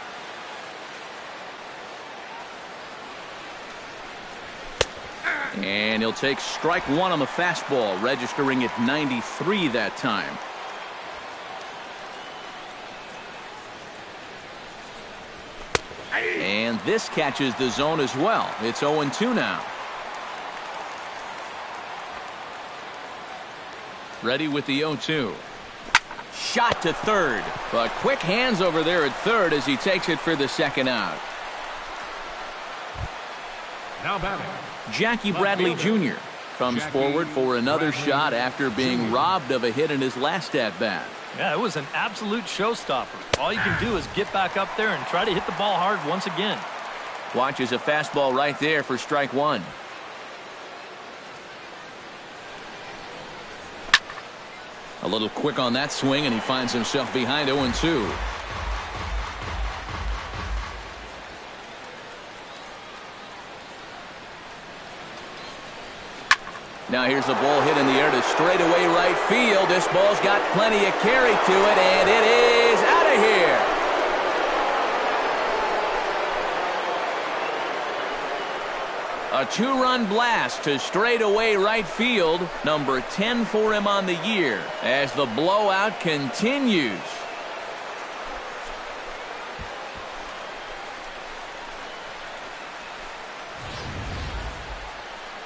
A: And he'll take strike 1 on the fastball, registering at 93 that time. And this catches the zone as well. It's 0-2 now. Ready with the 0-2. Shot to third. But quick hands over there at third as he takes it for the second out.
C: Now batting,
A: Jackie Bradley Jr. comes forward for another shot after being robbed of a hit in his last at-bat.
D: Yeah, it was an absolute showstopper. All you can do is get back up there and try to hit the ball hard once again.
A: Watches a fastball right there for strike 1. A little quick on that swing, and he finds himself behind 0-2. Now here's the ball hit in the air to straightaway right field. This ball's got plenty of carry to it, and it is out of here. A 2-run blast to straightaway right field. Number 10 for him on the year as the blowout continues.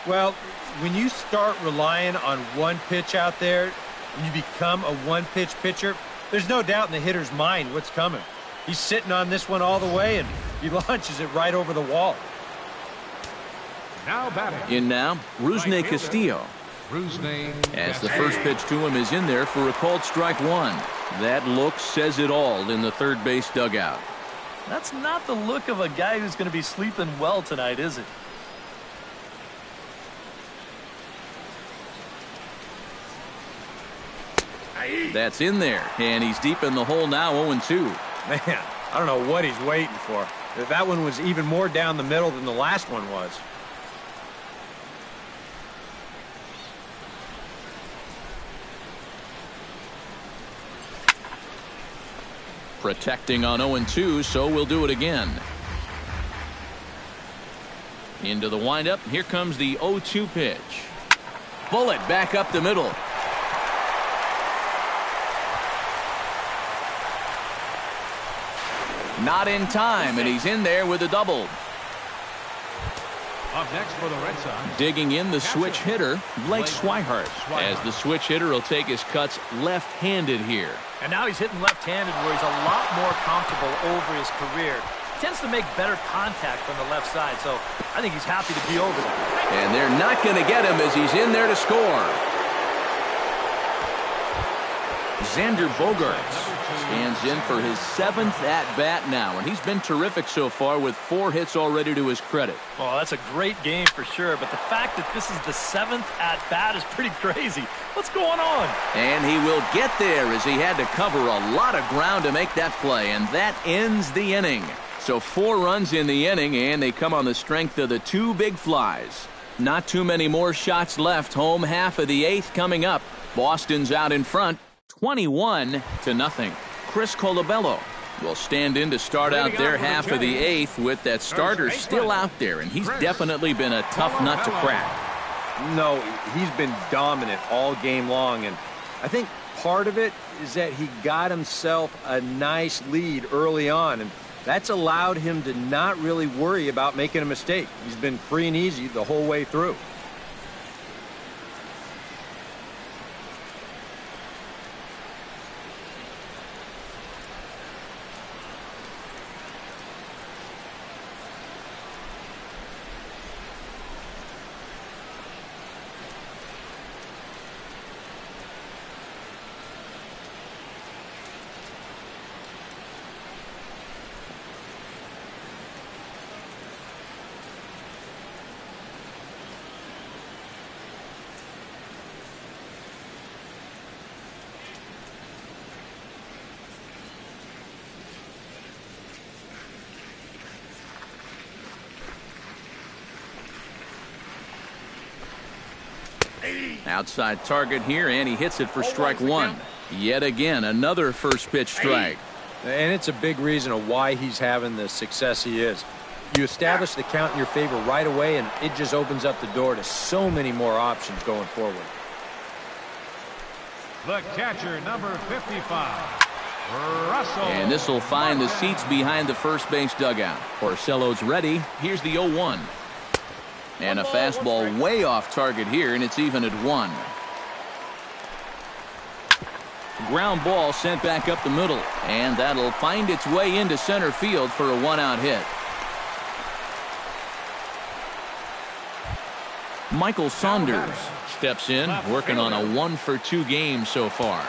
B: Well, when you start relying on one pitch out there and you become a one-pitch pitcher, there's no doubt in the hitter's mind what's coming. He's sitting on this one all the way, and he launches it right over the wall.
C: now batting.
A: In now, Rusney Castillo. As the first pitch to him is in there for a called strike 1. That look says it all in the third base dugout.
D: That's not the look of a guy who's going to be sleeping well tonight, is it?
A: That's in there, and he's deep in the hole now, 0-2.
B: Man, I don't know what he's waiting for. That one was even more down the middle than the last one was.
A: Protecting on 0-2, so we'll do it again. Into the windup. Here comes the 0-2 pitch. bullet back up the middle. Not in time, and he's in there with a double.
C: Up next for the Red Sox.
A: Digging in the switch hitter, Blake Swihart. As the switch hitter will take his cuts left-handed here.
D: And now he's hitting left-handed where he's a lot more comfortable over his career. Tends to make better contact from the left side, so I think he's happy to be over there.
A: And they're not going to get him as he's in there to score. Xander Bogaerts stands in for his 7th at-bat now, and he's been terrific so far with 4 hits already to his credit.
D: Well, that's a great game for sure, but the fact that this is the 7th at-bat is pretty crazy. What's going on?
A: And he will get there as he had to cover a lot of ground to make that play, and that ends the inning. So 4 runs in the inning, and they come on the strength of the 2 big flies. Not too many more shots left. Home half of the 8th coming up. Boston's out in front, 21-0. Chris Colabello will stand in to start out their half of the 8th with that starter still out there, and he's definitely been a tough nut to crack.
B: No, he's been dominant all game long, and I think part of it is that he got himself a nice lead early on, and that's allowed him to not really worry about making a mistake. He's been free and easy the whole way through.
A: Outside target here, and he hits it for strike 1. Yet again, another first pitch strike.
B: And it's a big reason of why he's having the success he is. You establish the count in your favor right away, and it just opens up the door to so many more options going forward.
C: The catcher, number 55, Russell.
A: And this will find the seats behind the first base dugout. Porcello's ready. Here's the 0-1. And a fastball way off target here, and it's even at 1. Ground ball sent back up the middle, and that'll find its way into center field for a 1-out hit. Michael Saunders steps in, working on a 1-for-2 game so far.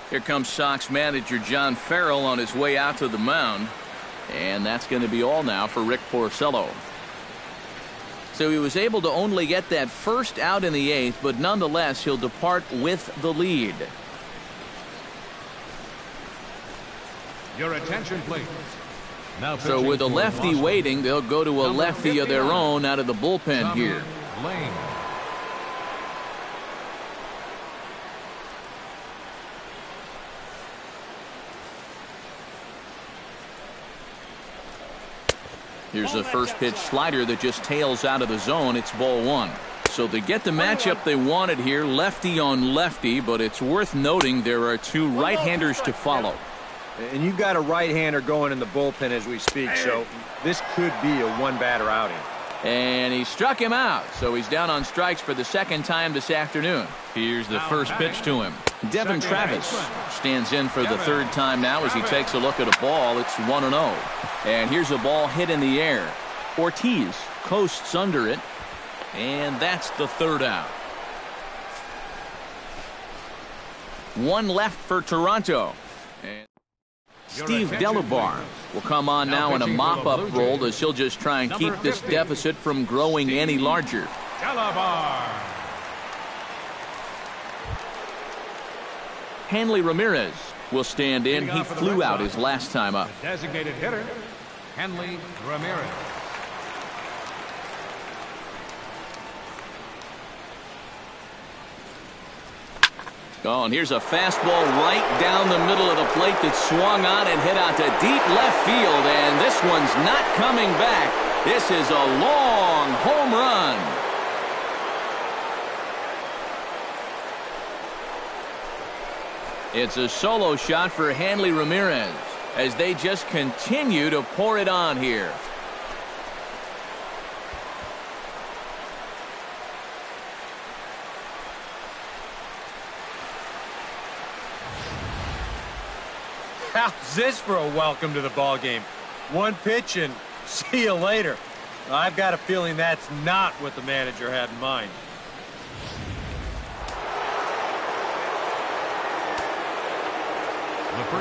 A: Here comes Sox manager John Farrell on his way out to the mound. And that's going to be all now for Rick Porcello. So he was able to only get that first out in the 8th, but nonetheless he'll depart with the lead.
C: Your attention, please. Now
A: so with a lefty waiting, they'll go to a lefty of their own out of the bullpen here.
C: Lane.
A: Here's the first pitch slider that just tails out of the zone. It's ball 1. So to get the matchup they wanted here, lefty on lefty, but it's worth noting there are 2 right-handers to follow.
B: And you've got a right-hander going in the bullpen as we speak, so this could be a 1-batter outing.
A: And he struck him out, so he's down on strikes for the 2nd time this afternoon. Here's the first pitch to him. Devin Travis stands in for the 3rd time now as he takes a look at a ball. It's 1-0. And here's a ball hit in the air. Ortiz coasts under it, and that's the 3rd out. 1 left for Toronto. And Steve Delabar will come on now in a mop-up role as he'll just try and keep this deficit from growing any larger.
C: Delabar.
A: Hanley Ramirez will stand in. He flew out his last time up.
C: Designated hitter, Hanley Ramirez.
A: Oh, and here's a fastball right down the middle of the plate that swung on and hit out to deep left field, and this one's not coming back. This is a long home run. It's a solo shot for Hanley Ramirez as they just continue to pour it on here.
B: How's this for a welcome to the ball game? One pitch and see you later. I've got a feeling that's not what the manager had in mind.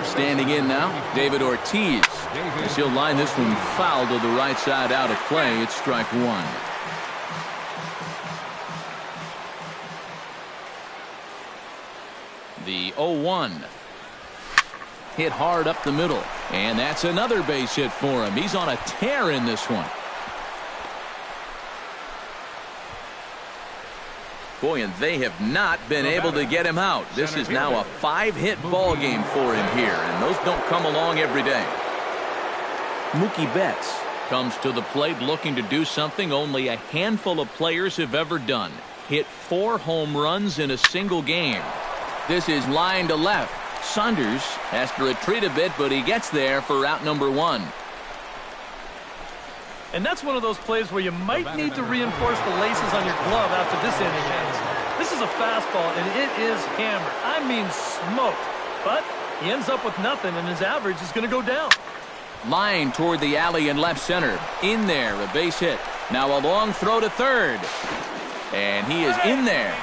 A: Standing in now, David Ortiz. As he'll line this one foul to the right side out of play. It's strike one. The 0-1. Hit hard up the middle. And that's another base hit for him. He's on a tear in this one. Boy, and they have not been able to get him out. This is now a 5-hit ball game for him here, and those don't come along every day. Mookie Betts comes to the plate looking to do something only a handful of players have ever done. Hit 4 home runs in a single game. This is line to left. Saunders has to retreat a bit, but he gets there for out number 1.
D: And that's one of those plays where you might need to reinforce the laces on your glove after this inning ends. This is a fastball, and it is hammered. I mean smoked. But he ends up with nothing, and his average is going to go down.
A: Line toward the alley in left center. In there, a base hit. Now a long throw to third. And he is in there.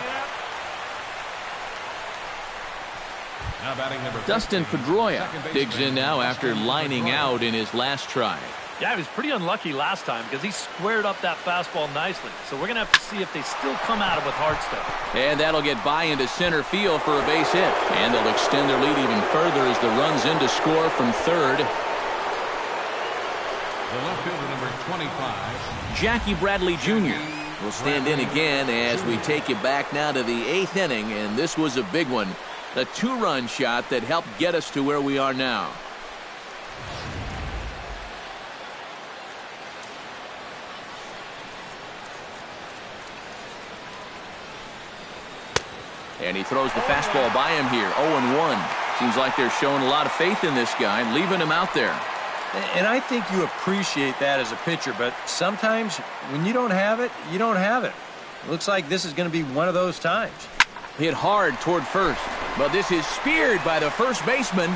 A: Dustin Pedroia digs in now after lining out in his last try.
D: Yeah, he was pretty unlucky last time because he squared up that fastball nicely. So we're going to have to see if they still come at it with heart stuff.
A: And that'll get by into center field for a base hit. And they'll extend their lead even further as the run's in to score from third.
C: The left fielder, number 25.
A: Jackie Bradley Jr. will stand in again as we take you back now to the 8th inning. And this was a big one. The 2-run shot that helped get us to where we are now. And he throws the fastball by him here. 0-1. Seems like they're showing a lot of faith in this guy, leaving him out there.
B: And I think you appreciate that as a pitcher, but sometimes when you don't have it, you don't have it. Looks like this is going to be one of those times.
A: Hit hard toward first, but this is speared by the first baseman.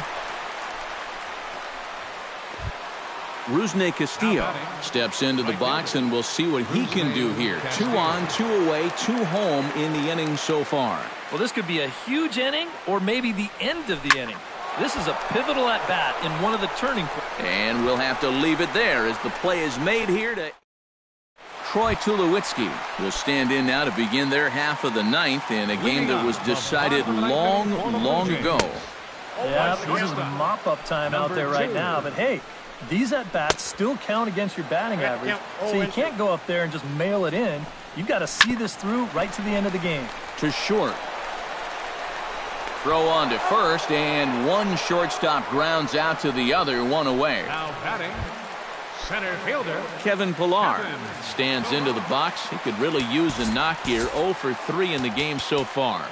A: Rusney Castillo steps into the box, and we'll see what he can do here. 2 on, 2 away, 2 home in the inning so far.
D: Well, this could be a huge inning or maybe the end of the inning. This is a pivotal at-bat in one of the turning points.
A: And we'll have to leave it there as the play is made here to Troy Tulowitzki will stand in now to begin their half of the 9th in a game that was decided long ago.
D: Yeah, this is mop-up time out there right now. But, hey, these at-bats still count against your batting average. So you can't go up there and just mail it in. You've got to see this through right to the end of the game.
A: To short. Throw on to first, and one shortstop grounds out to the other, 1 away.
C: Now batting, center fielder
A: Kevin Pillar stands into the box. He could really use a knock here. 0 for 3 in the game so far.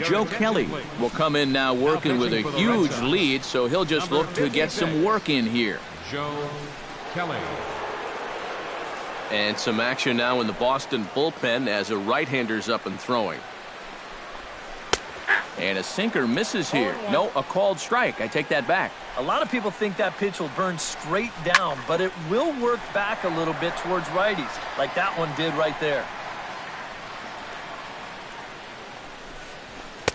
A: Joe Kelly will come in now working with a huge lead, so he'll just look to get some work in here.
C: Joe Kelly.
A: And some action now in the Boston bullpen as a right-hander's up and throwing. And a sinker misses here. No, a called strike. I take that back.
D: A lot of people think that pitch will burn straight down, but it will work back a little bit towards righties, like that one did right there.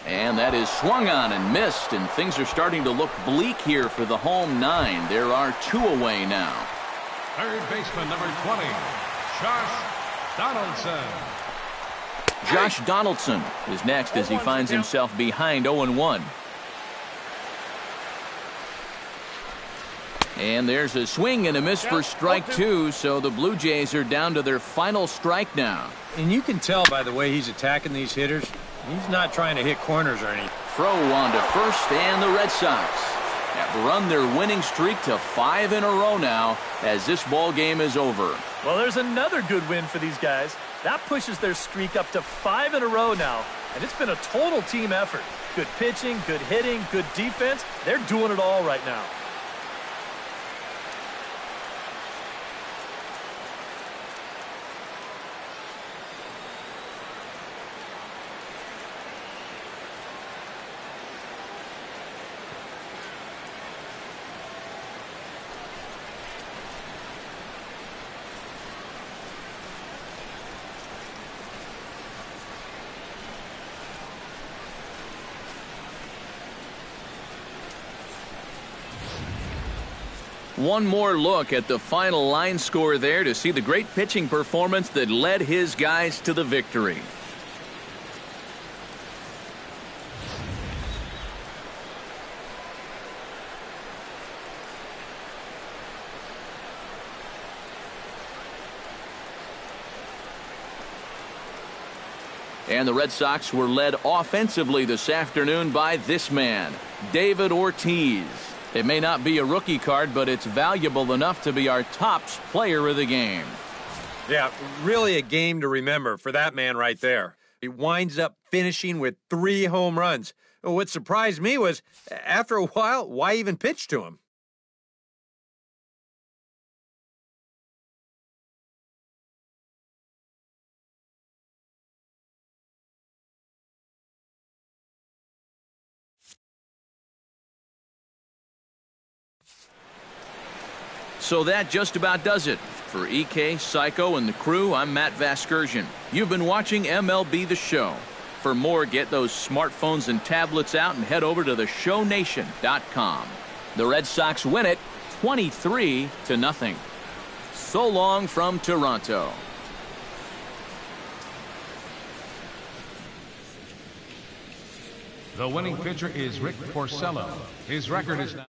A: And that is swung on and missed, and things are starting to look bleak here for the home 9. There are 2 away now.
C: Third baseman, number 20, Josh Donaldson.
A: Josh Donaldson is next as he finds himself behind 0-1. And there's a swing and a miss for strike two, so the Blue Jays are down to their final strike now.
B: And you can tell by the way he's attacking these hitters, he's not trying to hit corners or anything.
A: Throw on to first, and the Red Sox have run their winning streak to 5 in a row now as this ball game is over.
D: Well, there's another good win for these guys. That pushes their streak up to 5 in a row now, and it's been a total team effort. Good pitching, good hitting, good defense. They're doing it all right now.
A: One more look at the final line score there to see the great pitching performance that led his guys to the victory. And the Red Sox were led offensively this afternoon by this man, David Ortiz. It may not be a rookie card, but it's valuable enough to be our top player of the game.
B: Yeah, really a game to remember for that man right there. He winds up finishing with 3 home runs. What surprised me was, after a while, why even pitch to him?
A: So that just about does it. For EK, Psycho, and the crew, I'm Matt Vasgersian. You've been watching MLB The Show. For more, get those smartphones and tablets out and head over to theshownation.com. The Red Sox win it 23-0. So long from Toronto.
C: The winning pitcher is Rick Porcello. His record is now